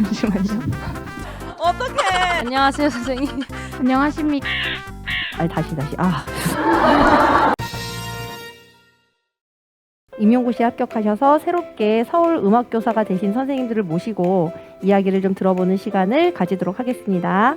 잠시만요. 어떡해. 안녕하세요, 선생님. 안녕하십니까. 다시. 임용고시에 합격하셔서 새롭게 서울음악교사가 되신 선생님들을 모시고 이야기를 좀 들어보는 시간을 가지도록 하겠습니다.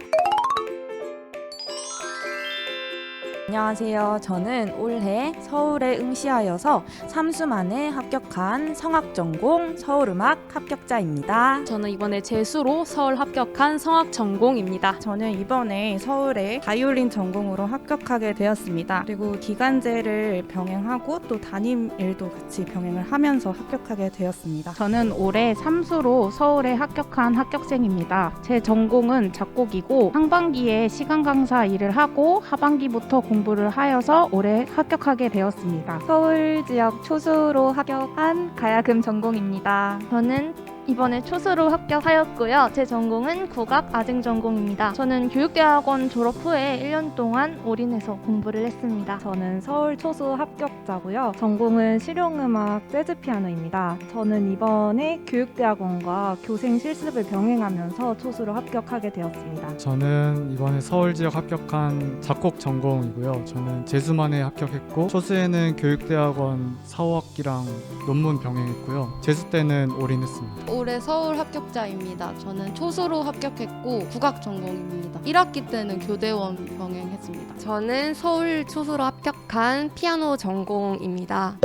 안녕하세요. 저는 올해 서울에 응시하여서 3수 만에 합격한 성악전공 서울음악 합격자입니다. 저는 이번에 재수로 서울 합격한 성악 전공입니다. 저는 이번에 서울에 바이올린 전공으로 합격하게 되었습니다. 그리고 기간제를 병행하고 또 담임 일도 같이 병행을 하면서 합격하게 되었습니다. 저는 올해 3수로 서울에 합격한 합격생입니다. 제 전공은 작곡이고 상반기에 시간 강사 일을 하고 하반기부터 공부를 하여서 올해 합격하게 되었습니다. 서울 지역 초수로 합격한 가야금 전공입니다. 저는 이번에 초수로 합격하였고요. 제 전공은 국악 아쟁 전공입니다. 저는 교육대학원 졸업 후에 1년 동안 올인해서 공부를 했습니다. 저는 서울 초수 합격자고요. 전공은 실용음악 재즈 피아노입니다. 저는 이번에 교육대학원과 교생 실습을 병행하면서 초수로 합격하게 되었습니다. 저는 이번에 서울 지역 합격한 작곡 전공이고요. 저는 재수만에 합격했고 초수에는 교육대학원 4, 5학기랑 논문 병행했고요. 재수 때는 올인했습니다. 올해 서울 합격자입니다. 저는 초수로 합격했고 국악 전공입니다. 1학기 때는 교대원 병행했습니다. 저는 서울 초수로 합격한 피아노 전공입니다.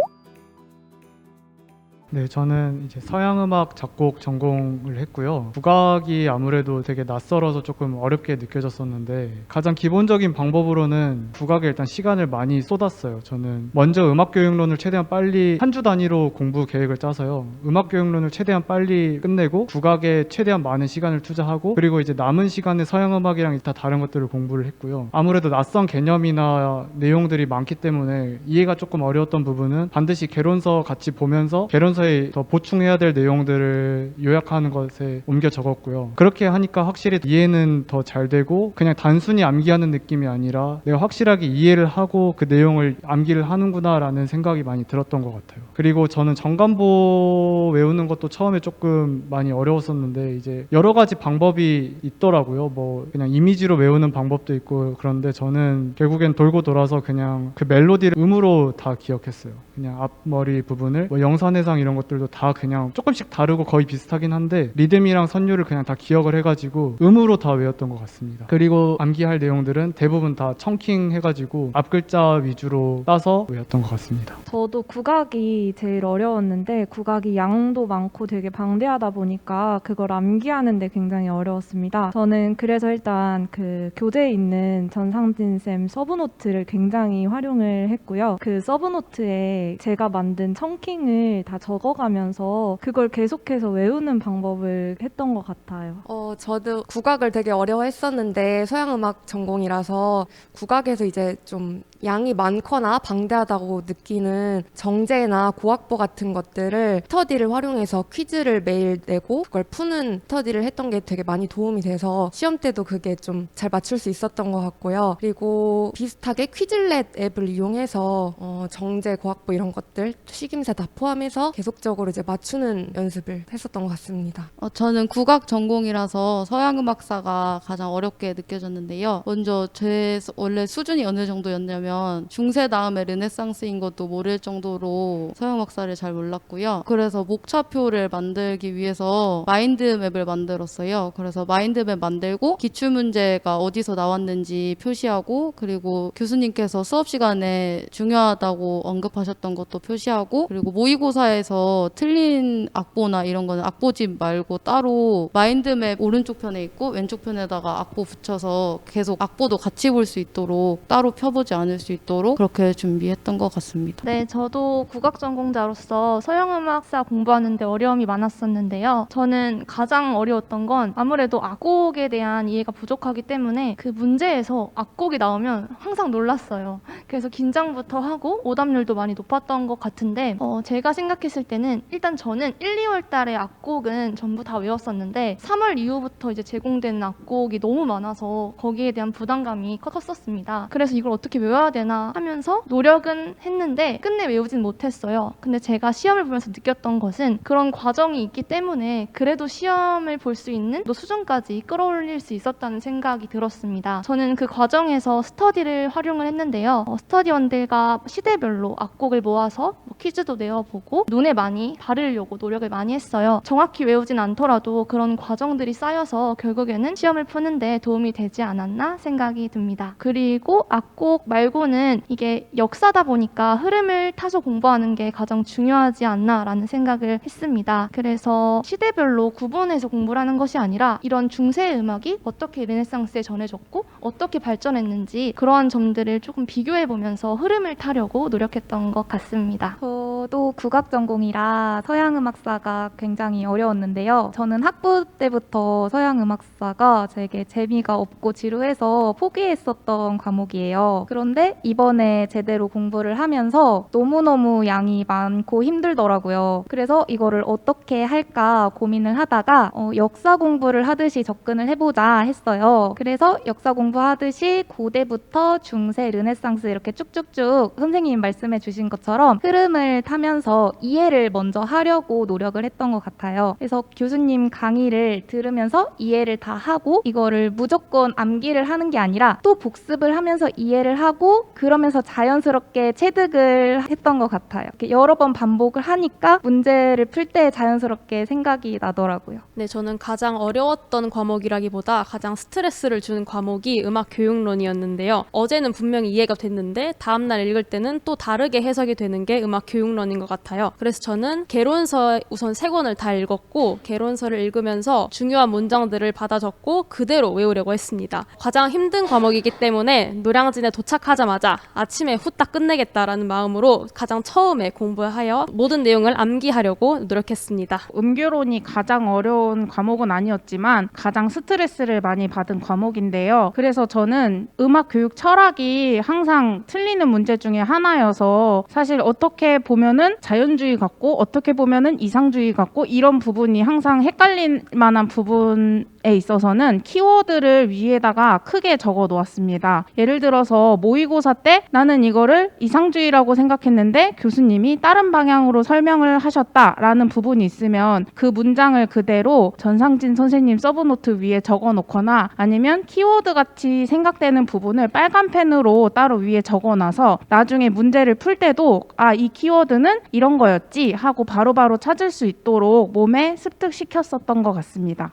네, 저는 이제 서양음악 작곡 전공을 했고요. 국악이 아무래도 되게 낯설어서 조금 어렵게 느껴졌었는데 가장 기본적인 방법으로는 국악에 일단 시간을 많이 쏟았어요. 저는 먼저 음악교육론을 최대한 빨리 한 주 단위로 공부 계획을 짜서요. 음악교육론을 최대한 빨리 끝내고 국악에 최대한 많은 시간을 투자하고 그리고 이제 남은 시간에 서양음악이랑 다 다른 것들을 공부를 했고요. 아무래도 낯선 개념이나 내용들이 많기 때문에 이해가 조금 어려웠던 부분은 반드시 개론서 같이 보면서 개론서에 더 보충해야 될 내용들을 요약하는 것에 옮겨 적었고요. 그렇게 하니까 확실히 이해는 더 잘 되고 그냥 단순히 암기하는 느낌이 아니라 내가 확실하게 이해를 하고 그 내용을 암기를 하는구나 라는 생각이 많이 들었던 것 같아요. 그리고 저는 정관보 외우는 것도 처음에 조금 많이 어려웠었는데 이제 여러 가지 방법이 있더라고요. 뭐 그냥 이미지로 외우는 방법도 있고 그런데 저는 결국엔 돌고 돌아서 그냥 그 멜로디를 음으로 다 기억했어요. 그냥 앞머리 부분을 뭐 영산해상 이런 것들도 다 그냥 조금씩 다르고 거의 비슷하긴 한데 리듬이랑 선율을 그냥 다 기억을 해가지고 음으로 다 외웠던 것 같습니다. 그리고 암기할 내용들은 대부분 다 청킹 해가지고 앞글자 위주로 따서 외웠던 것 같습니다. 저도 국악이 제일 어려웠는데 국악이 양도 많고 되게 방대하다 보니까 그걸 암기하는데 굉장히 어려웠습니다. 저는 그래서 일단 그 교재에 있는 전상진 쌤 서브노트를 굉장히 활용을 했고요. 그 서브노트에 제가 만든 청킹을 다 적어가면서 그걸 계속해서 외우는 방법을 했던 것 같아요. 저도 국악을 되게 어려워했었는데 서양음악 전공이라서 국악에서 이제 좀 양이 많거나 방대하다고 느끼는 정제나 고학보 같은 것들을 스터디를 활용해서 퀴즈를 매일 내고 그걸 푸는 스터디를 했던 게 되게 많이 도움이 돼서 시험 때도 그게 좀 잘 맞출 수 있었던 것 같고요. 그리고 비슷하게 퀴즐렛 앱을 이용해서 정제, 고학보 이런 것들 식임새 다 포함해서 계속적으로 이제 맞추는 연습을 했었던 것 같습니다. 저는 국악 전공이라서 서양음악사가 가장 어렵게 느껴졌는데요. 먼저 제 원래 수준이 어느 정도였냐면 중세 다음에 르네상스인 것도 모를 정도로 서양음악사를 잘 몰랐고요. 그래서 목차표를 만들기 위해서 마인드맵을 만들었어요. 그래서 마인드맵 만들고 기출문제가 어디서 나왔는지 표시하고 그리고 교수님께서 수업 시간에 중요하다고 언급하셨던 것도 표시하고 그리고 모의고사에서 틀린 악보나 이런 거는 악보집 말고 따로 마인드맵 오른쪽 편에 있고 왼쪽 편에다가 악보 붙여서 계속 악보도 같이 볼 수 있도록 따로 펴보지 않을 수 있도록 그렇게 준비했던 것 같습니다. 네, 저도 국악 전공자로서 서양음악사 공부하는데 어려움이 많았었는데요. 저는 가장 어려웠던 건 아무래도 악곡에 대한 이해가 부족하기 때문에 그 문제에서 악곡이 나오면 항상 놀랐어요. 그래서 긴장부터 하고 오답률도 많이 높았던 것 같은데 제가 생각했을 시작했을 때는 일단 저는 1, 2월 달에 악곡은 전부 다 외웠었는데 3월 이후부터 이제 제공되는 악곡이 너무 많아서 거기에 대한 부담감이 컸었습니다. 그래서 이걸 어떻게 외워야 되나 하면서 노력은 했는데 끝내 외우진 못했어요. 근데 제가 시험을 보면서 느꼈던 것은 그런 과정이 있기 때문에 그래도 시험을 볼 수 있는 또 수준까지 끌어올릴 수 있었다는 생각이 들었습니다. 저는 그 과정에서 스터디를 활용을 했는데요. 스터디원들과 시대별로 악곡을 모아서 퀴즈도 내어보고 눈에 많이 바르려고 노력을 많이 했어요. 정확히 외우진 않더라도 그런 과정들이 쌓여서 결국에는 시험을 푸는데 도움이 되지 않았나 생각이 듭니다. 그리고 악곡 말고는 이게 역사다 보니까 흐름을 타서 공부하는 게 가장 중요하지 않나라는 생각을 했습니다. 그래서 시대별로 구분해서 공부를 하는 것이 아니라 이런 중세 음악이 어떻게 르네상스에 전해졌고 어떻게 발전했는지 그러한 점들을 조금 비교해보면서 흐름을 타려고 노력했던 것 같습니다. 저도 국악 전공이라 서양 음악사가 굉장히 어려웠는데요. 저는 학부 때부터 서양 음악사가 되게 재미가 없고 지루해서 포기했었던 과목이에요. 그런데 이번에 제대로 공부를 하면서 너무너무 양이 많고 힘들더라고요. 그래서 이거를 어떻게 할까 고민을 하다가 역사 공부를 하듯이 접근을 해보자 했어요. 그래서 역사 공부하듯이 고대부터 중세, 르네상스 이렇게 쭉쭉쭉 선생님이 말씀해 주신 것처럼 흐름을 타면서 이해를 먼저 하려고 노력을 했던 것 같아요. 그래서 교수님 강의를 들으면서 이해를 다 하고 이거를 무조건 암기를 하는 게 아니라 또 복습을 하면서 이해를 하고 그러면서 자연스럽게 체득을 했던 것 같아요. 이렇게 여러 번 반복을 하니까 문제를 풀 때 자연스럽게 생각이 나더라고요. 네, 저는 가장 어려웠던 과목이라기보다 가장 스트레스를 주는 과목이 음악 교육론이었는데요. 어제는 분명히 이해가 됐는데 다음날 읽을 때는 또 다르게 해석이 되는 게 음악 교육론인 것 같아요. 그래서 저는 개론서 우선 3권을 다 읽었고 개론서를 읽으면서 중요한 문장들을 받아 적고 그대로 외우려고 했습니다. 가장 힘든 과목이기 때문에 노량진에 도착하자마자 아침에 후딱 끝내겠다라는 마음으로 가장 처음에 공부하여 모든 내용을 암기하려고 노력했습니다. 음교론이 가장 어려운 과목은 아니었지만 가장 스트레스를 많이 받은 과목인데요. 그래서 저는 음악 교육 철학이 항상 틀리는 문제 중에 하나여서 사실 어떻게 보면은 자연주의 같고 어떻게 보면은 이상주의 같고 이런 부분이 항상 헷갈릴 만한 부분에 있어서는 키워드를 위에다가 크게 적어 놓았습니다. 예를 들어서 모의고사 때 나는 이거를 이상주의라고 생각했는데 교수님이 다른 방향으로 설명을 하셨다라는 부분이 있으면 그 문장을 그대로 전상진 선생님 서브노트 위에 적어 놓거나 아니면 키워드 같이 생각되는 부분을 빨간 펜으로 따로 위에 적어 놔서 나중에 문제를 풀 때도 이 키워드는 이런 거였지 하고 바로바로 찾을 수 있도록 몸에 습득시켰었던 것 같습니다.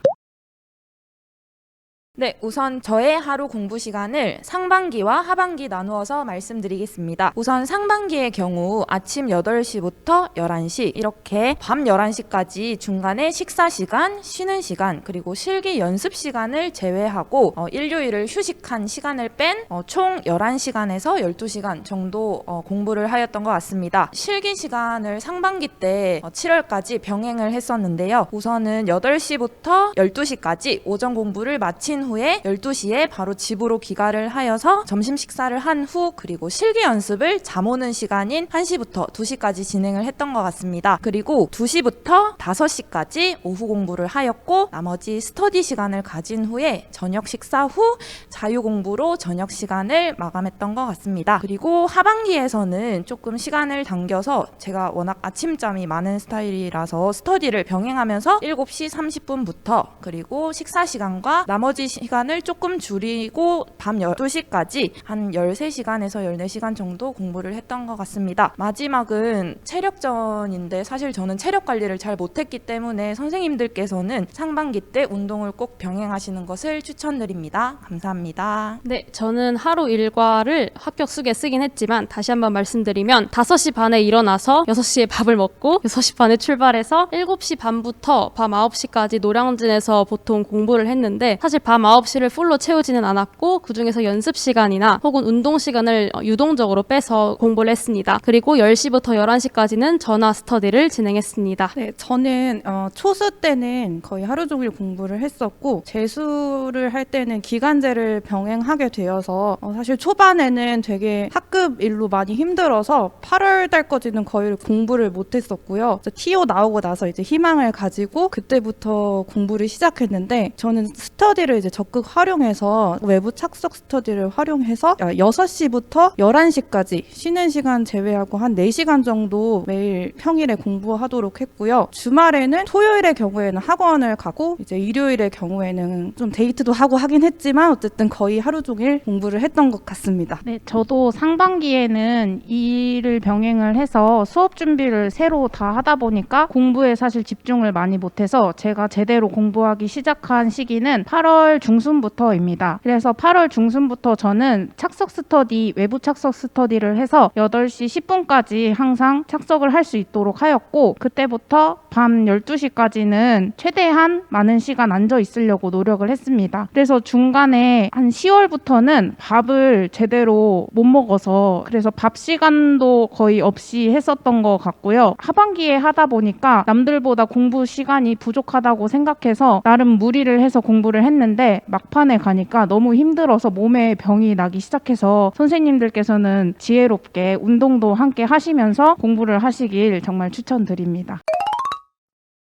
네, 우선 저의 하루 공부 시간을 상반기와 하반기 나누어서 말씀드리겠습니다. 우선 상반기의 경우 아침 8시부터 11시 이렇게 밤 11시까지 중간에 식사 시간, 쉬는 시간, 그리고 실기 연습 시간을 제외하고 일요일을 휴식한 시간을 뺀 총 11시간에서 12시간 정도 공부를 하였던 것 같습니다. 실기 시간을 상반기 때 7월까지 병행을 했었는데요. 우선은 8시부터 12시까지 오전 공부를 마친 후에 12시에 바로 집으로 귀가를 하여서 점심 식사를 한 후 그리고 실기 연습을 잠 오는 시간인 1시부터 2시까지 진행을 했던 것 같습니다. 그리고 2시부터 5시까지 오후 공부를 하였고 나머지 스터디 시간을 가진 후에 저녁 식사 후 자유 공부로 저녁 시간을 마감했던 것 같습니다. 그리고 하반기에서는 조금 시간을 당겨서 제가 워낙 아침잠이 많은 스타일이라서 스터디를 병행하면서 7시 30분부터 그리고 식사 시간과 나머지 시간을 조금 줄이고 밤 12시까지 한 13시간에서 14시간 정도 공부를 했던 것 같습니다. 마지막은 체력전인데 사실 저는 체력 관리를 잘 못했기 때문에 선생님들께서는 상반기 때 운동을 꼭 병행하시는 것을 추천드립니다. 감사합니다. 네, 저는 하루 일과를 합격수기에 쓰긴 했지만 다시 한번 말씀드리면 5시 반에 일어나서 6시에 밥을 먹고 6시 반에 출발해서 7시 반부터 밤 9시까지 노량진에서 보통 공부를 했는데 사실 밤 밤 9시를 풀로 채우지는 않았고 그중에서 연습 시간이나 혹은 운동 시간을 유동적으로 빼서 공부를 했습니다. 그리고 10시부터 11시까지는 전화 스터디를 진행했습니다. 네, 저는 초수 때는 거의 하루 종일 공부를 했었고 재수를 할 때는 기간제를 병행하게 되어서 사실 초반에는 되게 학급 일로 많이 힘들어서 8월 달까지는 거의 공부를 못했었고요. TO 나오고 나서 이제 희망을 가지고 그때부터 공부를 시작했는데 저는 스터디를 이제 적극 활용해서 외부 착석 스터디를 활용해서 6시부터 11시까지 쉬는 시간 제외하고 한 4시간 정도 매일 평일에 공부하도록 했고요. 주말에는 토요일의 경우에는 학원을 가고 이제 일요일의 경우에는 좀 데이트도 하고 하긴 했지만 어쨌든 거의 하루 종일 공부를 했던 것 같습니다. 네, 저도 상반기에는 일을 병행을 해서 수업 준비를 새로 다 하다 보니까 공부에 사실 집중을 많이 못해서 제가 제대로 공부하기 시작한 시기는 8월 중순부터입니다. 그래서 8월 중순부터 저는 착석 스터디, 외부 착석 스터디를 해서 8시 10분까지 항상 착석을 할 수 있도록 하였고 그때부터 밤 12시까지는 최대한 많은 시간 앉아 있으려고 노력을 했습니다. 그래서 중간에 한 10월부터는 밥을 제대로 못 먹어서 그래서 밥 시간도 거의 없이 했었던 것 같고요. 하반기에 하다 보니까 남들보다 공부 시간이 부족하다고 생각해서 나름 무리를 해서 공부를 했는데 막판에 가니까 너무 힘들어서 몸에 병이 나기 시작해서 선생님들께서는 지혜롭게 운동도 함께 하시면서 공부를 하시길 정말 추천드립니다.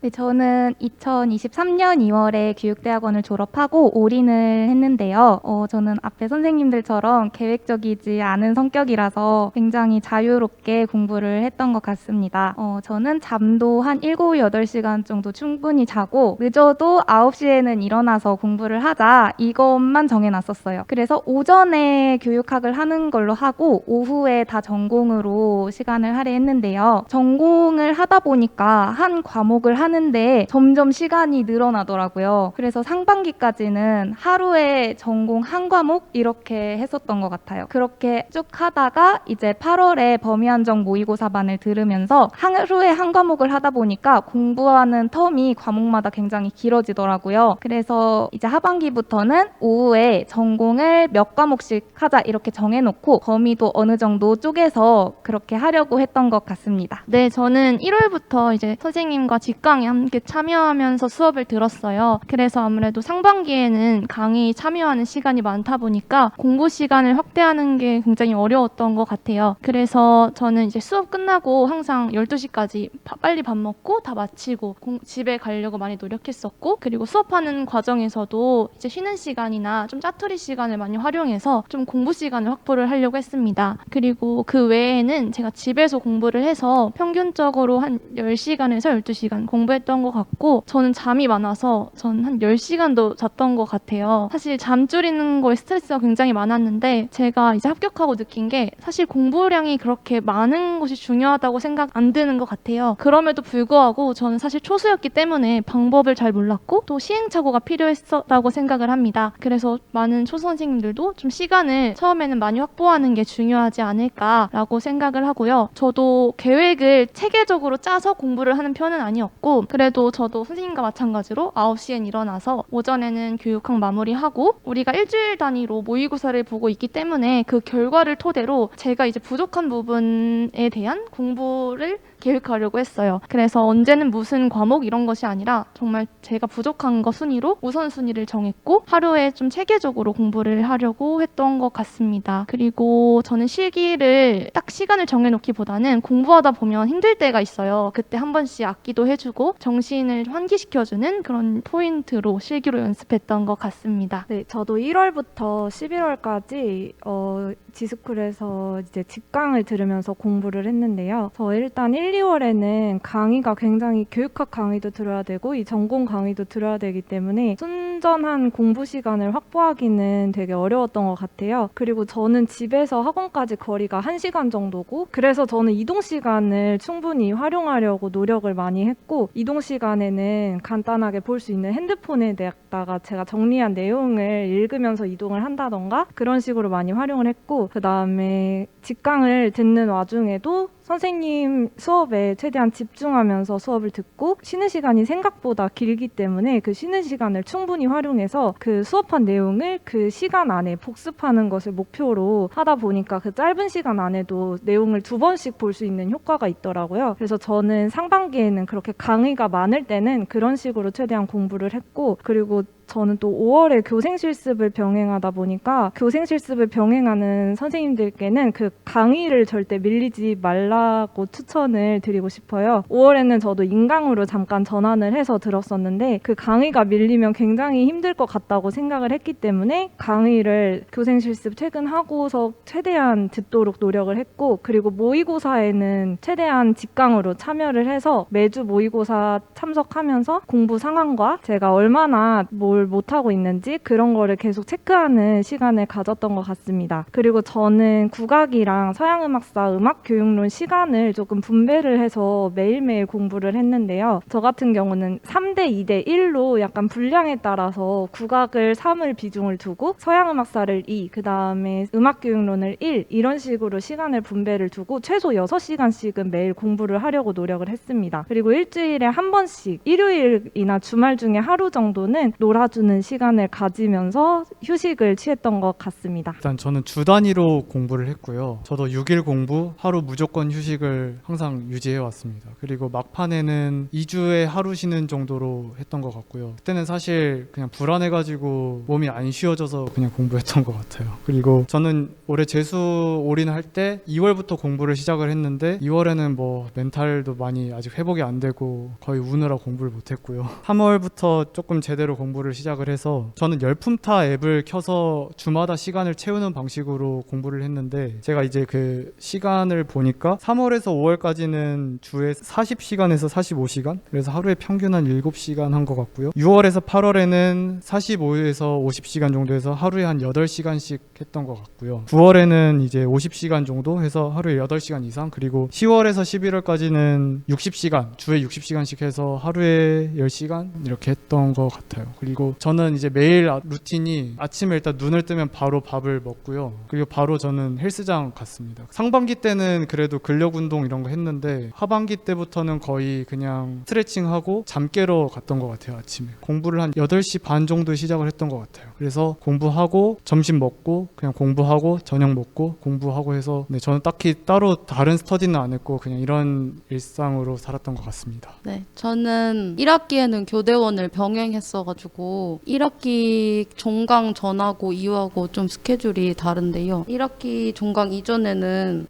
네, 저는 2023년 2월에 교육대학원을 졸업하고 올인을 했는데요. 저는 앞에 선생님들처럼 계획적이지 않은 성격이라서 굉장히 자유롭게 공부를 했던 것 같습니다. 저는 잠도 한 7, 8시간 정도 충분히 자고 늦어도 9시에는 일어나서 공부를 하자 이것만 정해놨었어요. 그래서 오전에 교육학을 하는 걸로 하고 오후에 다 전공으로 시간을 할애했는데요. 전공을 하다 보니까 한 과목을 하는데 점점 시간이 늘어나더라고요. 그래서 상반기까지는 하루에 전공 한 과목 이렇게 했었던 것 같아요. 그렇게 쭉 하다가 이제 8월에 범위한정 모의고사반을 들으면서 하루에 한 과목을 하다 보니까 공부하는 텀이 과목마다 굉장히 길어지더라고요. 그래서 이제 하반기부터는 오후에 전공을 몇 과목씩 하자 이렇게 정해놓고 범위도 어느 정도 쪼개서 그렇게 하려고 했던 것 같습니다. 네, 저는 1월부터 이제 선생님과 직강에 함께 참여하면서 수업을 들었어요. 그래서 아무래도 상반기에는 강의 참여하는 시간이 많다 보니까 공부 시간을 확대하는 게 굉장히 어려웠던 것 같아요. 그래서 저는 이제 수업 끝나고 항상 12시까지 빨리 밥 먹고 다 마치고 집에 가려고 많이 노력했었고 그리고 수업하는 과정에서도 이제 쉬는 시간이나 좀 짜투리 시간을 많이 활용해서 좀 공부 시간을 확보를 하려고 했습니다. 그리고 그 외에는 제가 집에서 공부를 해서 평균적으로 한 10시간에서 12시간 공부했던 것 같고 저는 잠이 많아서 전 한 10시간도 잤던 것 같아요. 사실 잠 줄이는 거에 스트레스가 굉장히 많았는데 제가 이제 합격하고 느낀 게 사실 공부량이 그렇게 많은 것이 중요하다고 생각 안 드는 것 같아요. 그럼에도 불구하고 저는 사실 초수였기 때문에 방법을 잘 몰랐고 또 시행착오가 필요했었다고 생각을 합니다. 그래서 많은 초수 선생님들도 좀 시간을 처음에는 많이 확보하는 게 중요하지 않을까라고 생각을 하고요. 저도 계획을 체계적으로 짜서 공부를 하는 편은 아니었고 그래도 저도 선생님과 마찬가지로 9시엔 일어나서 오전에는 교육학 마무리하고 우리가 일주일 단위로 모의고사를 보고 있기 때문에 그 결과를 토대로 제가 이제 부족한 부분에 대한 공부를 계획하려고 했어요. 그래서 언제는 무슨 과목 이런 것이 아니라 정말 제가 부족한 거 순위로 우선순위를 정했고 하루에 좀 체계적으로 공부를 하려고 했던 것 같습니다. 그리고 저는 실기를 딱 시간을 정해놓기보다는 공부하다 보면 힘들 때가 있어요. 그때 한 번씩 악기도 해주고 정신을 환기시켜주는 그런 포인트로 실기로 연습했던 것 같습니다. 네, 저도 1월부터 11월까지 지스쿨에서 이제 직강을 들으면서 공부를 했는데요. 저 일단 1, 2월에는 강의가 굉장히 교육학 강의도 들어야 되고 이 전공 강의도 들어야 되기 때문에 순전한 공부 시간을 확보하기는 되게 어려웠던 것 같아요. 그리고 저는 집에서 학원까지 거리가 1시간 정도고 그래서 저는 이동 시간을 충분히 활용하려고 노력을 많이 했고 이동 시간에는 간단하게 볼 수 있는 핸드폰에다가 제가 정리한 내용을 읽으면서 이동을 한다던가 그런 식으로 많이 활용을 했고 그 다음에 직강을 듣는 와중에도 선생님 수업에 최대한 집중하면서 수업을 듣고 쉬는 시간이 생각보다 길기 때문에 그 쉬는 시간을 충분히 활용해서 그 수업한 내용을 그 시간 안에 복습하는 것을 목표로 하다 보니까 그 짧은 시간 안에도 내용을 2번씩 볼 수 있는 효과가 있더라고요. 그래서 저는 상반기에는 그렇게 강의가 많을 때는 그런 식으로 최대한 공부를 했고, 그리고 저는 또 5월에 교생 실습을 병행하다 보니까 교생 실습을 병행하는 선생님들께는 그 강의를 절대 밀리지 말라고 추천을 드리고 싶어요. 5월에는 저도 인강으로 잠깐 전환을 해서 들었었는데 그 강의가 밀리면 굉장히 힘들 것 같다고 생각을 했기 때문에 강의를 교생 실습 퇴근하고서 최대한 듣도록 노력을 했고, 그리고 모의고사에는 최대한 직강으로 참여를 해서 매주 모의고사 참석하면서 공부 상황과 제가 얼마나 뭘 못하고 있는지 그런 거를 계속 체크하는 시간을 가졌던 것 같습니다. 그리고 저는 국악이랑 서양음악사 음악교육론 시간을 조금 분배를 해서 매일매일 공부를 했는데요. 저 같은 경우는 3대 2대 1로 약간 분량에 따라서 국악을 3을 비중을 두고 서양음악사를 2, 그 다음에 음악교육론을 1 이런 식으로 시간을 분배를 두고 최소 6시간씩은 매일 공부를 하려고 노력을 했습니다. 그리고 일주일에 한 번씩 일요일이나 주말 중에 하루 정도는 놀아주는 시간을 가지면서 휴식을 취했던 것 같습니다. 일단 저는 주 단위로 공부를 했고요. 저도 6일 공부, 하루 무조건 휴식을 항상 유지해 왔습니다. 그리고 막판에는 2주에 하루 쉬는 정도로 했던 것 같고요. 그때는 사실 그냥 불안해가지고 몸이 안 쉬어져서 그냥 공부했던 것 같아요. 그리고 저는 올해 재수 올인할 때 2월부터 공부를 시작을 했는데 2월에는 뭐 멘탈도 많이 아직 회복이 안 되고 거의 우느라 공부를 못했고요. 3월부터 조금 제대로 공부를 시작을 해서 저는 열품타 앱을 켜서 주마다 시간을 채우는 방식으로 공부를 했는데, 제가 이제 그 시간을 보니까 3월에서 5월까지는 주에 40시간에서 45시간, 그래서 하루에 평균 한 7시간 한 것 같고요. 6월에서 8월에는 45에서 50시간 정도 해서 하루에 한 8시간씩 했던 것 같고요. 9월에는 이제 50시간 정도 해서 하루에 8시간 이상, 그리고 10월에서 11월까지는 60시간, 주에 60시간씩 해서 하루에 10시간 이렇게 했던 것 같아요. 그리고 저는 이제 매일 루틴이 아침에 일단 눈을 뜨면 바로 밥을 먹고요. 그리고 바로 저는 헬스장 갔습니다. 상반기 때는 그래도 근력 운동 이런 거 했는데 하반기 때부터는 거의 그냥 스트레칭하고 잠 깨러 갔던 것 같아요. 아침에 공부를 한 8시 반 정도 시작을 했던 것 같아요. 그래서 공부하고 점심 먹고 그냥 공부하고 저녁 먹고 공부하고 해서, 네, 저는 딱히 따로 다른 스터디는 안 했고 그냥 이런 일상으로 살았던 것 같습니다. 네, 저는 1학기에는 교대원을 병행했어가지고 1학기 종강 전하고 이후하고 좀 스케줄이 다른데요. 1학기 종강 이전에는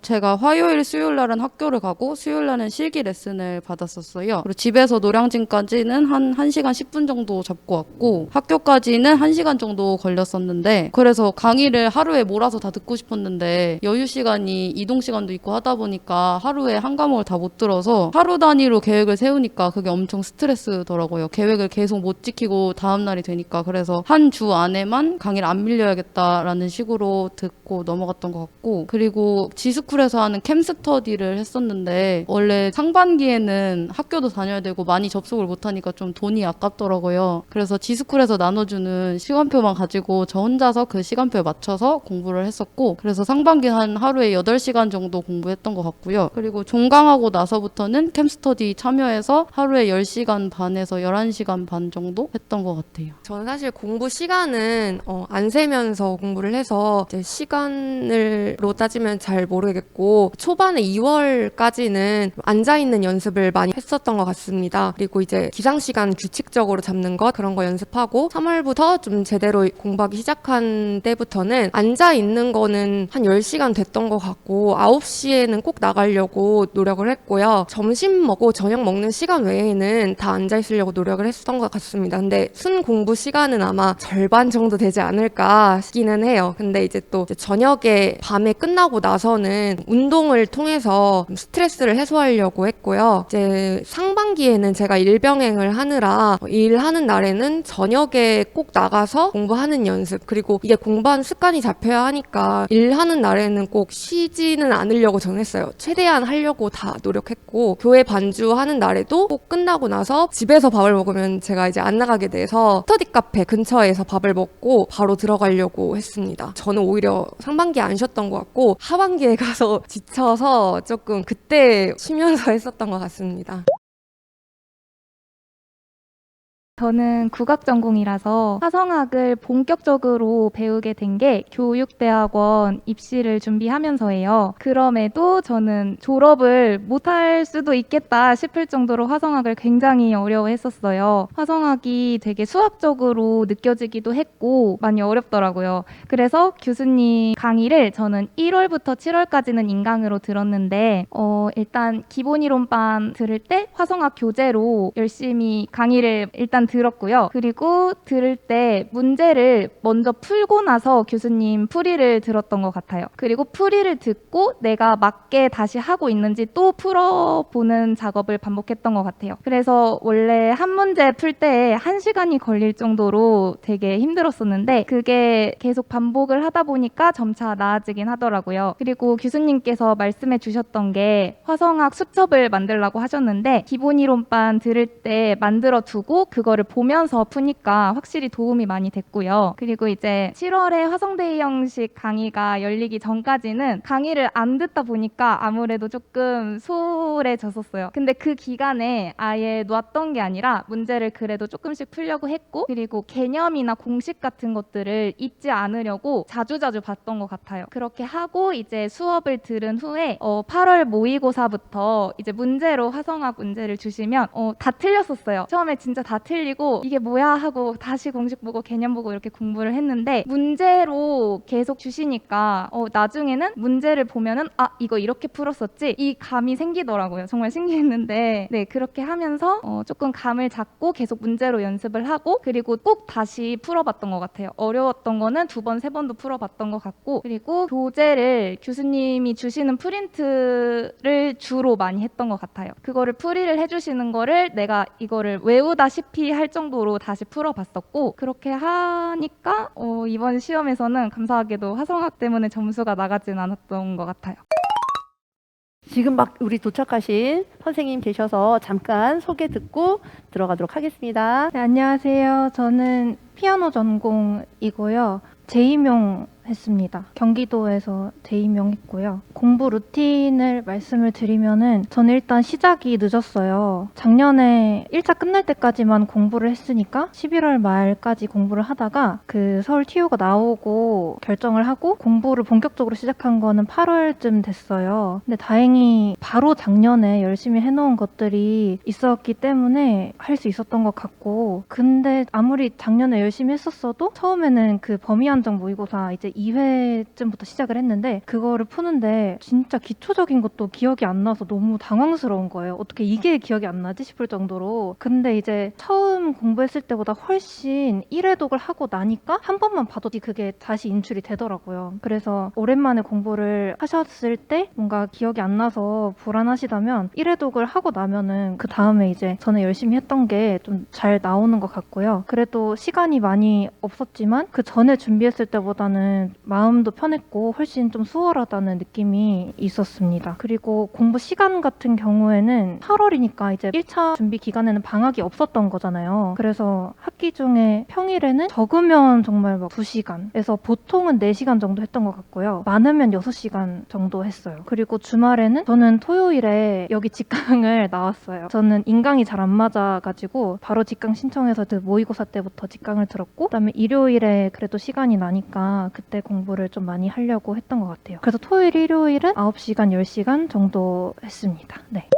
제가 화요일 수요일 날은 학교를 가고 수요일 날은 실기 레슨을 받았었어요. 그리고 집에서 노량진까지는 한 1시간 10분 정도 잡고 왔고 학교까지는 1시간 정도 걸렸었는데, 그래서 강의를 하루에 몰아서 다 듣고 싶었는데 여유 시간이 이동 시간도 있고 하다 보니까 하루에 한 과목을 다 못 들어서 하루 단위로 계획을 세우니까 그게 엄청 스트레스더라고요. 계획을 계속 못 지키고 다음날이 되니까. 그래서 한 주 안에만 강의를 안 밀려야겠다라는 식으로 듣고 넘어갔던 것 같고, 그리고 지스쿨에서 하는 캠스터디를 했었는데 원래 상반기에는 학교도 다녀야 되고 많이 접속을 못하니까 좀 돈이 아깝더라고요. 그래서 지스쿨에서 나눠주는 시간표만 가지고 저 혼자서 그 시간표에 맞춰서 공부를 했었고, 그래서 상반기 한 하루에 8시간 정도 공부했던 것 같고요. 그리고 종강하고 나서부터는 캠스터디 참여해서 하루에 10시간 반에서 11시간 반 정도 했던 것 같아요. 저는 사실 공부 시간은 안 세면서 공부를 해서 이제 시간으로 따지면 잘 모르겠고, 초반에 2월까지는 앉아있는 연습을 많이 했었던 것 같습니다. 그리고 이제 기상시간 규칙적으로 잡는 것 그런 거 연습하고 3월부터 좀 제대로 공부하기 시작한 때부터는 앉아있는 거는 한 10시간 됐던 것 같고 9시에는 꼭 나가려고 노력을 했고요. 점심 먹고 저녁 먹는 시간 외에는 다 앉아있으려고 노력을 했었던 것 같습니다. 근데 순 공부 시간은 아마 절반 정도 되지 않을까 싶기는 해요. 근데 이제 또 저녁에 밤에 끝나고 나서는 운동을 통해서 스트레스를 해소하려고 했고요. 이제 상반기에는 제가 일병행을 하느라 일하는 날에는 저녁에 꼭 나가서 공부하는 연습, 그리고 이게 공부하는 습관이 잡혀야 하니까 일하는 날에는 꼭 쉬지는 않으려고 정했어요. 최대한 하려고 다 노력했고, 교회 반주하는 날에도 꼭 끝나고 나서 집에서 밥을 먹으면 제가 이제 안 나가게 돼서 스터디 카페 근처에서 밥을 먹고 바로 들어가려고 했습니다. 저는 오히려 상반기에 안 쉬었던 것 같고 하반기에 가서 지쳐서 조금 그때 쉬면서 했었던 것 같습니다. 저는 국악 전공이라서 화성학을 본격적으로 배우게 된 게 교육대학원 입시를 준비하면서예요. 그럼에도 저는 졸업을 못할 수도 있겠다 싶을 정도로 화성학을 굉장히 어려워했었어요. 화성학이 되게 수학적으로 느껴지기도 했고 많이 어렵더라고요. 그래서 교수님 강의를 저는 1월부터 7월까지는 인강으로 들었는데 일단 기본이론반 들을 때 화성학 교재로 열심히 강의를 일단 들었고요. 그리고 들을 때 문제를 먼저 풀고 나서 교수님 풀이를 들었던 것 같아요. 그리고 풀이를 듣고 내가 맞게 다시 하고 있는지 또 풀어보는 작업을 반복했던 것 같아요. 그래서 원래 한 문제 풀 때 1시간이 걸릴 정도로 되게 힘들었었는데 그게 계속 반복을 하다 보니까 점차 나아지긴 하더라고요. 그리고 교수님께서 말씀해 주셨던 게 화성학 수첩을 만들라고 하셨는데 기본이론반 들을 때 만들어 두고 그거를 보면서 푸니까 확실히 도움이 많이 됐고요. 그리고 이제 7월에 화성데이 형식 강의가 열리기 전까지는 강의를 안 듣다 보니까 아무래도 조금 소홀해졌었어요. 근데 그 기간에 아예 놨던 게 아니라 문제를 그래도 조금씩 풀려고 했고 그리고 개념이나 공식 같은 것들을 잊지 않으려고 자주자주 봤던 것 같아요. 그렇게 하고 이제 수업을 들은 후에 8월 모의고사부터 이제 문제로 화성학 문제를 주시면 다 틀렸었어요. 처음에 진짜 다 틀리고 이게 뭐야 하고 다시 공식 보고 개념 보고 이렇게 공부를 했는데 문제로 계속 주시니까 나중에는 문제를 보면은 이거 이렇게 풀었었지 이 감이 생기더라고요. 정말 신기했는데 네 그렇게 하면서 조금 감을 잡고 계속 문제로 연습을 하고 그리고 꼭 다시 풀어봤던 것 같아요. 어려웠던 거는 2번, 3번도 풀어봤던 것 같고 그리고 교재를 교수님이 주시는 프린트를 주로 많이 했던 것 같아요. 그거를 풀이를 해주시는 거를 내가 이거를 외우다시피 할 정도로 다시 풀어봤었고 그렇게 하니까 이번 시험에서는 감사하게도 화성학 때문에 점수가 나가진 않았던 것 같아요. 지금 막 우리 도착하신 선생님 계셔서 잠깐 소개 듣고 들어가도록 하겠습니다. 네, 안녕하세요. 저는 피아노 전공이고요. 재임용 했습니다. 경기도에서 재임용했고요. 공부 루틴을 말씀을 드리면은 저는 일단 시작이 늦었어요. 작년에 1차 끝날 때까지만 공부를 했으니까 11월 말까지 공부를 하다가 그 서울 TU가 나오고 결정을 하고 공부를 본격적으로 시작한 거는 8월쯤 됐어요. 근데 다행히 바로 작년에 열심히 해놓은 것들이 있었기 때문에 할 수 있었던 것 같고 근데 아무리 작년에 열심히 했었어도 처음에는 그 범위한정 모의고사 이제 2회쯤부터 시작을 했는데 그거를 푸는데 진짜 기초적인 것도 기억이 안 나서 너무 당황스러운 거예요. 어떻게 이게 기억이 안 나지 싶을 정도로. 근데 이제 처음 공부했을 때보다 훨씬 1회독을 하고 나니까 한 번만 봐도 그게 다시 인출이 되더라고요. 그래서 오랜만에 공부를 하셨을 때 뭔가 기억이 안 나서 불안하시다면 1회독을 하고 나면은 그 다음에 이제 저는 열심히 했던 게 좀 잘 나오는 것 같고요. 그래도 시간이 많이 없었지만 그 전에 준비했을 때보다는 마음도 편했고 훨씬 좀 수월하다는 느낌이 있었습니다. 그리고 공부 시간 같은 경우에는 8월이니까 이제 1차 준비 기간에는 방학이 없었던 거잖아요. 그래서 학기 중에 평일에는 적으면 정말 막 2시간에서 보통은 4시간 정도 했던 것 같고요. 많으면 6시간 정도 했어요. 그리고 주말에는 저는 토요일에 여기 직강을 나왔어요. 저는 인강이 잘 안 맞아가지고 바로 직강 신청해서 그 모의고사 때부터 직강을 들었고 그다음에 일요일에 그래도 시간이 나니까 그때 공부를 좀 많이 하려고 했던 것 같아요. 그래서 토요일, 일요일은 9시간, 10시간 정도 했습니다. 네.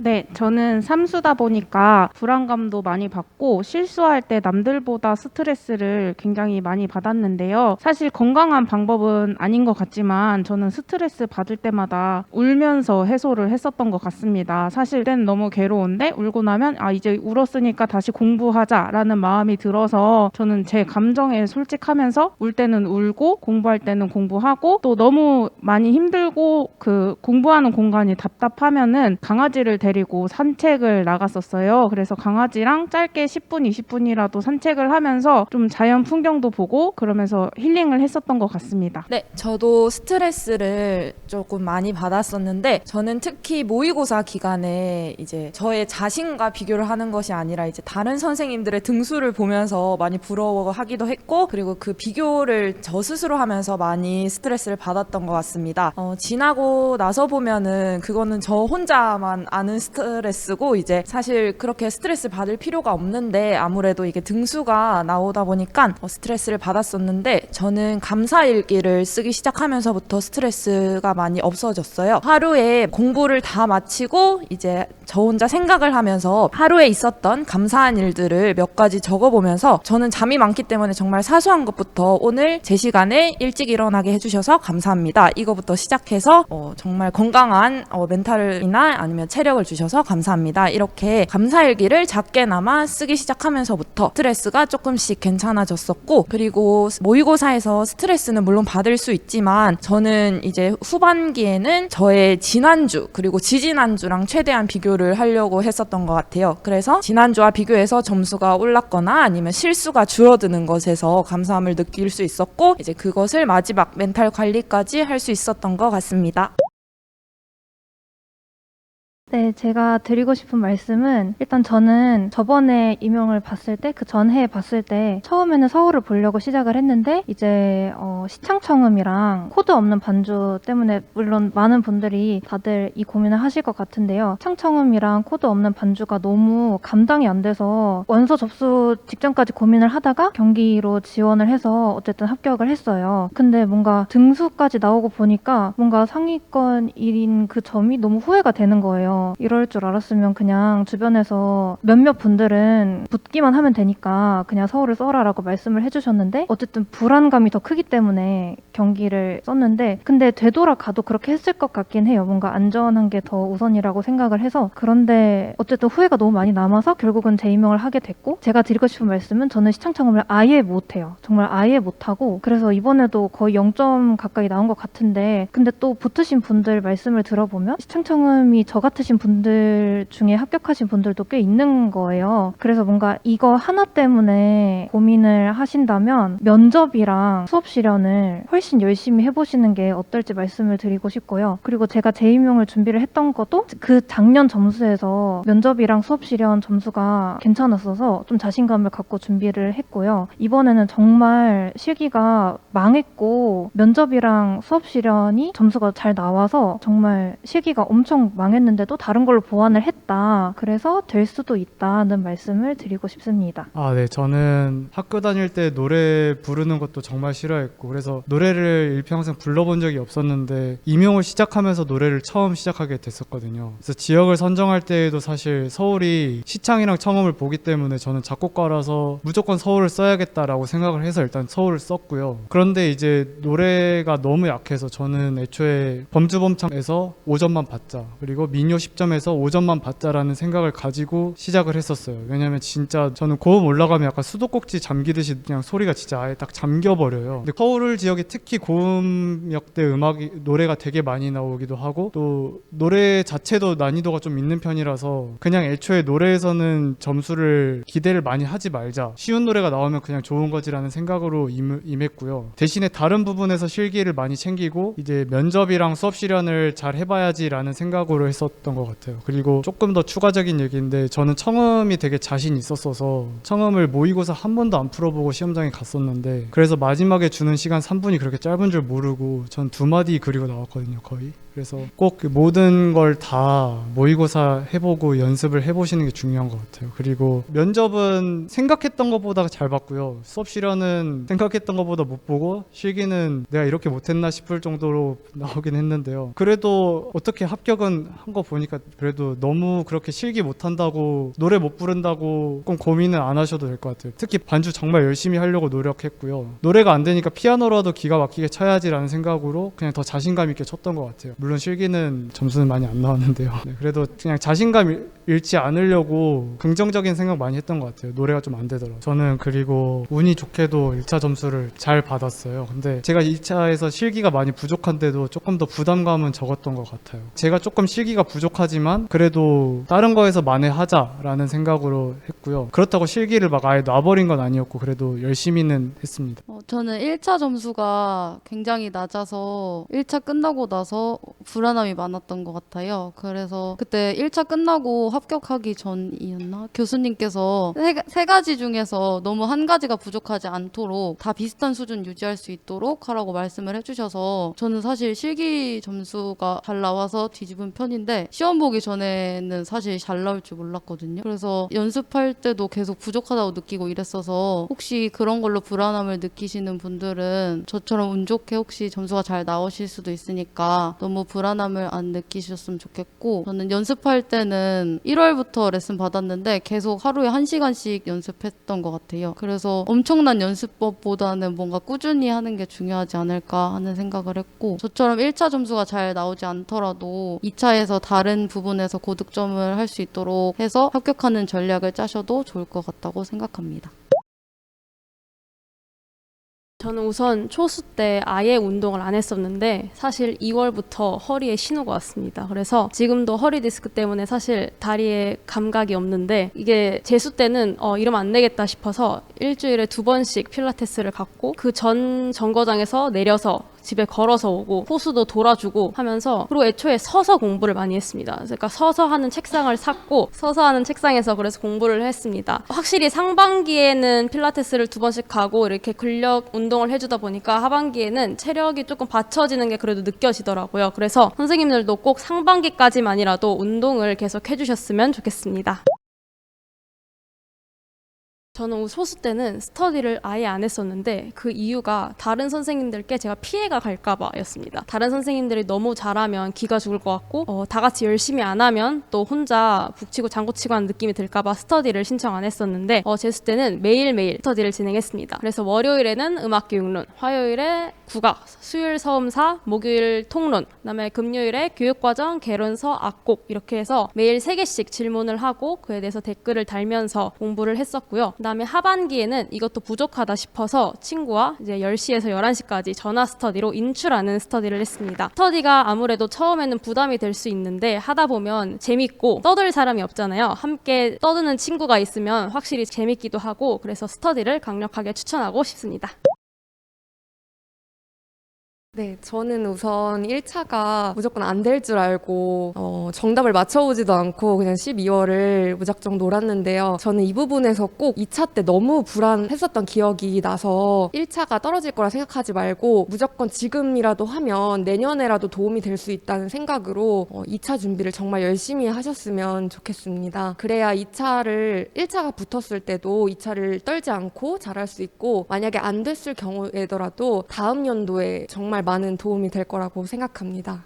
네, 저는 삼수다 보니까 불안감도 많이 받고 실수할 때 남들보다 스트레스를 굉장히 많이 받았는데요. 사실 건강한 방법은 아닌 것 같지만 저는 스트레스 받을 때마다 울면서 해소를 했었던 것 같습니다. 사실 그때는 너무 괴로운데 울고 나면 이제 울었으니까 다시 공부하자라는 마음이 들어서 저는 제 감정에 솔직하면서 울 때는 울고 공부할 때는 공부하고 또 너무 많이 힘들고 그 공부하는 공간이 답답하면은 강아지를 데리고 산책을 나갔었어요. 그래서 강아지랑 짧게 10분, 20분이라도 산책을 하면서 좀 자연 풍경도 보고 그러면서 힐링을 했었던 것 같습니다. 네, 저도 스트레스를 조금 많이 받았었는데 저는 특히 모의고사 기간에 이제 저의 자신과 비교를 하는 것이 아니라 이제 다른 선생님들의 등수를 보면서 많이 부러워하기도 했고 그리고 그 비교를 저 스스로 하면서 많이 스트레스를 받았던 것 같습니다. 지나고 나서 보면은 그거는 저 혼자만 아는 스트레스고 이제 사실 그렇게 스트레스 받을 필요가 없는데 아무래도 이게 등수가 나오다 보니까 스트레스를 받았었는데 저는 감사일기를 쓰기 시작하면서부터 스트레스가 많이 없어졌어요. 하루에 공부를 다 마치고 이제 저 혼자 생각을 하면서 하루에 있었던 감사한 일들을 몇 가지 적어보면서 저는 잠이 많기 때문에 정말 사소한 것부터 오늘 제 시간에 일찍 일어나게 해주셔서 감사합니다. 이거부터 시작해서 정말 건강한 멘탈이나 아니면 체력을 주셔서 감사합니다. 이렇게 감사일기를 작게나마 쓰기 시작하면서부터 스트레스가 조금씩 괜찮아졌었고 그리고 모의고사에서 스트레스는 물론 받을 수 있지만 저는 이제 후반기에는 저의 지난주 그리고 지지난주랑 최대한 비교를 하려고 했었던 것 같아요. 그래서 지난주와 비교해서 점수가 올랐거나 아니면 실수가 줄어드는 것에서 감사함을 느낄 수 있었고 이제 그것을 마지막 멘탈 관리까지 할 수 있었던 것 같습니다. 네, 제가 드리고 싶은 말씀은 일단 저는 저번에 임용을 봤을 때 그 전해에 봤을 때 처음에는 서울을 보려고 시작을 했는데 이제 시창청음이랑 코드 없는 반주 때문에 물론 많은 분들이 다들 이 고민을 하실 것 같은데요. 시창청음이랑 코드 없는 반주가 너무 감당이 안 돼서 원서 접수 직전까지 고민을 하다가 경기로 지원을 해서 어쨌든 합격을 했어요. 근데 뭔가 등수까지 나오고 보니까 뭔가 상위권 1인 그 점이 너무 후회가 되는 거예요. 이럴 줄 알았으면 그냥 주변에서 몇몇 분들은 붙기만 하면 되니까 그냥 서울을 써라라고 말씀을 해주셨는데 어쨌든 불안감이 더 크기 때문에 경기를 썼는데 근데 되돌아가도 그렇게 했을 것 같긴 해요. 뭔가 안전한 게 더 우선이라고 생각을 해서 그런데 어쨌든 후회가 너무 많이 남아서 결국은 재임용을 하게 됐고 제가 드리고 싶은 말씀은 저는 시창청음을 아예 못해요. 정말 아예 못하고 그래서 이번에도 거의 0점 가까이 나온 것 같은데 근데 또 붙으신 분들 말씀을 들어보면 시창청음이 저 같으신 분들 중에 합격하신 분들도 꽤 있는 거예요. 그래서 뭔가 이거 하나 때문에 고민을 하신다면 면접이랑 수업 실현을 훨씬 열심히 해보시는 게 어떨지 말씀을 드리고 싶고요. 그리고 제가 재임용을 준비를 했던 것도 그 작년 점수에서 면접이랑 수업 실현 점수가 괜찮았어서 좀 자신감을 갖고 준비를 했고요. 이번에는 정말 실기가 망했고 면접이랑 수업 실현이 점수가 잘 나와서 정말 실기가 엄청 망했는데도 다른 걸로 보완을 했다. 그래서 될 수도 있다는 말씀을 드리고 싶습니다. 네. 저는 학교 다닐 때 노래 부르는 것도 정말 싫어했고 그래서 노래를 일평생 불러본 적이 없었는데 임용을 시작하면서 노래를 처음 시작하게 됐었거든요. 그래서 지역을 선정할 때에도 사실 서울이 시창이랑 청음을 보기 때문에 저는 작곡가라서 무조건 서울을 써야겠다라고 생각을 해서 일단 서울을 썼고요. 그런데 이제 노래가 너무 약해서 저는 애초에 범주범창에서 5점만 받자 그리고 민요 10점에서 5점만 받자라는 생각을 가지고 시작을 했었어요. 왜냐면 진짜 저는 고음 올라가면 약간 수도꼭지 잠기듯이 그냥 소리가 진짜 아예 딱 잠겨버려요. 근데 서울 지역에 특히 고음역대 노래가 되게 많이 나오기도 하고 또 노래 자체도 난이도가 좀 있는 편이라서 그냥 애초에 노래에서는 점수를 기대를 많이 하지 말자. 쉬운 노래가 나오면 그냥 좋은 거지라는 생각으로 임했고요. 대신에 다른 부분에서 실기를 많이 챙기고 이제 면접이랑 수업 실현을 잘 해봐야지라는 생각으로 했었던 것 같아요. 그리고 조금 더 추가적인 얘기인데 저는 청음이 되게 자신 있었어서 청음을 모의고사 한 번도 안 풀어보고 시험장에 갔었는데 그래서 마지막에 주는 시간 3분이 그렇게 짧은 줄 모르고 전 2마디 그리고 나왔거든요. 거의. 그래서 꼭 모든 걸 다 모의고사 해보고 연습을 해보시는 게 중요한 것 같아요. 그리고 면접은 생각했던 것보다 잘 봤고요. 수업 실현은 생각했던 것보다 못 보고 실기는 내가 이렇게 못했나 싶을 정도로 나오긴 했는데요. 그래도 어떻게 합격은 한 거 보니까 그래도 너무 그렇게 실기 못한다고 노래 못 부른다고 꼭 고민은 안 하셔도 될 것 같아요. 특히 반주 정말 열심히 하려고 노력했고요. 노래가 안 되니까 피아노라도 기가 막히게 쳐야지라는 생각으로 그냥 더 자신감 있게 쳤던 것 같아요. 물론 실기는 점수는 많이 안 나왔는데요. 네, 그래도 그냥 자신감 잃지 않으려고 긍정적인 생각 많이 했던 것 같아요. 노래가 좀 안 되더라고요. 저는 그리고 운이 좋게도 1차 점수를 잘 받았어요. 근데 제가 2차에서 실기가 많이 부족한데도 조금 더 부담감은 적었던 것 같아요. 제가 조금 실기가 부족하지만 그래도 다른 거에서 만회하자라는 생각으로 했고요. 그렇다고 실기를 막 아예 놔버린 건 아니었고 그래도 열심히는 했습니다. 저는 1차 점수가 굉장히 낮아서 1차 끝나고 나서 불안함이 많았던 것 같아요. 그래서 그때 1차 끝나고 합격하기 전이었나? 교수님께서 세 가지 중에서 너무 한 가지가 부족하지 않도록 다 비슷한 수준 유지할 수 있도록 하라고 말씀을 해주셔서 저는 사실 실기 점수가 잘 나와서 뒤집은 편인데 시험 보기 전에는 사실 잘 나올 줄 몰랐거든요. 그래서 연습할 때도 계속 부족하다고 느끼고 이랬어서 혹시 그런 걸로 불안함을 느끼시는 분들은 저처럼 운 좋게 혹시 점수가 잘 나오실 수도 있으니까 너무 불안함을 안 느끼셨으면 좋겠고, 저는 연습할 때는 1월부터 레슨 받았는데 계속 하루에 1시간씩 연습했던 것 같아요. 그래서 엄청난 연습법보다는 뭔가 꾸준히 하는 게 중요하지 않을까 하는 생각을 했고, 저처럼 1차 점수가 잘 나오지 않더라도 2차에서 다른 부분에서 고득점을 할 수 있도록 해서 합격하는 전략을 짜셔도 좋을 것 같다고 생각합니다. 저는 우선 초수 때 아예 운동을 안 했었는데 사실 2월부터 허리에 신호가 왔습니다. 그래서 지금도 허리 디스크 때문에 사실 다리에 감각이 없는데, 이게 재수 때는 이러면 안 되겠다 싶어서 일주일에 2번씩 필라테스를 갔고 그 전 정거장에서 내려서 집에 걸어서 오고 호수도 돌아주고 하면서, 그리고 애초에 서서 공부를 많이 했습니다. 그러니까 서서 하는 책상을 샀고 서서 하는 책상에서 그래서 공부를 했습니다. 확실히 상반기에는 필라테스를 2번씩 가고 이렇게 근력 운동을 해주다 보니까 하반기에는 체력이 조금 받쳐지는 게 그래도 느껴지더라고요. 그래서 선생님들도 꼭 상반기까지만이라도 운동을 계속 해주셨으면 좋겠습니다. 저는 소수 때는 스터디를 아예 안 했었는데 그 이유가 다른 선생님들께 제가 피해가 갈까 봐였습니다. 다른 선생님들이 너무 잘하면 기가 죽을 것 같고 다 같이 열심히 안 하면 또 혼자 북치고 장구치고 하는 느낌이 들까 봐 스터디를 신청 안 했었는데 재수 때는 매일매일 스터디를 진행했습니다. 그래서 월요일에는 음악교육론, 화요일에 국악, 수요일 서음사, 목요일 통론, 그다음에 금요일에 교육과정, 개론서, 악곡 이렇게 해서 매일 3개씩 질문을 하고 그에 대해서 댓글을 달면서 공부를 했었고요. 그다음에 하반기에는 이것도 부족하다 싶어서 친구와 이제 10시에서 11시까지 전화 스터디로 인출하는 스터디를 했습니다. 스터디가 아무래도 처음에는 부담이 될 수 있는데 하다 보면 재밌고 떠들 사람이 없잖아요. 함께 떠드는 친구가 있으면 확실히 재밌기도 하고, 그래서 스터디를 강력하게 추천하고 싶습니다. 네, 저는 우선 1차가 무조건 안 될 줄 알고 정답을 맞춰오지도 않고 그냥 12월을 무작정 놀았는데요. 저는 이 부분에서 꼭 2차 때 너무 불안했었던 기억이 나서 1차가 떨어질 거라 생각하지 말고 무조건 지금이라도 하면 내년에라도 도움이 될 수 있다는 생각으로 2차 준비를 정말 열심히 하셨으면 좋겠습니다. 그래야 1차가 붙었을 때도 2차를 떨지 않고 잘할 수 있고, 만약에 안 됐을 경우에더라도 다음 연도에 정말 많은 도움이 될 거라고 생각합니다.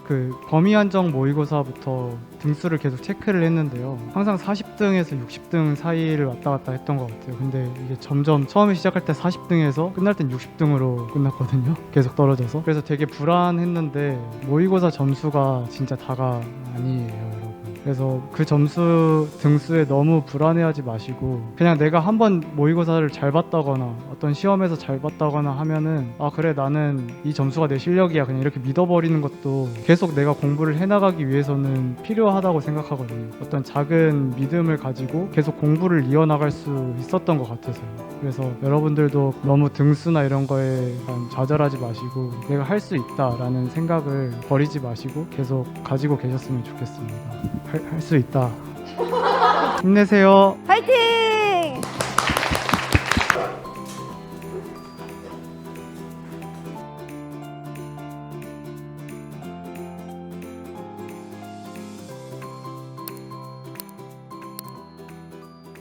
그 범위 한정 모의고사부터 등수를 계속 체크를 했는데요. 항상 40등에서 60등 사이를 왔다 갔다 했던 것 같아요. 근데 이게 점점 처음에 시작할 때 40등에서 끝날 땐 60등으로 끝났거든요. 계속 떨어져서. 그래서 되게 불안했는데 모의고사 점수가 진짜 다가 아니에요, 여러분. 그래서 그 등수에 너무 불안해하지 마시고 그냥 내가 한번 모의고사를 잘 봤다거나 어떤 시험에서 잘 봤다거나 하면은 그래 나는 이 점수가 내 실력이야 그냥 이렇게 믿어버리는 것도 계속 내가 공부를 해나가기 위해서는 필요하다고 생각하거든요. 어떤 작은 믿음을 가지고 계속 공부를 이어나갈 수 있었던 것 같아서요. 그래서 여러분들도 너무 등수나 이런 거에 좌절하지 마시고 내가 할 수 있다라는 생각을 버리지 마시고 계속 가지고 계셨으면 좋겠습니다. 할 수 있다. 힘내세요. 화이팅!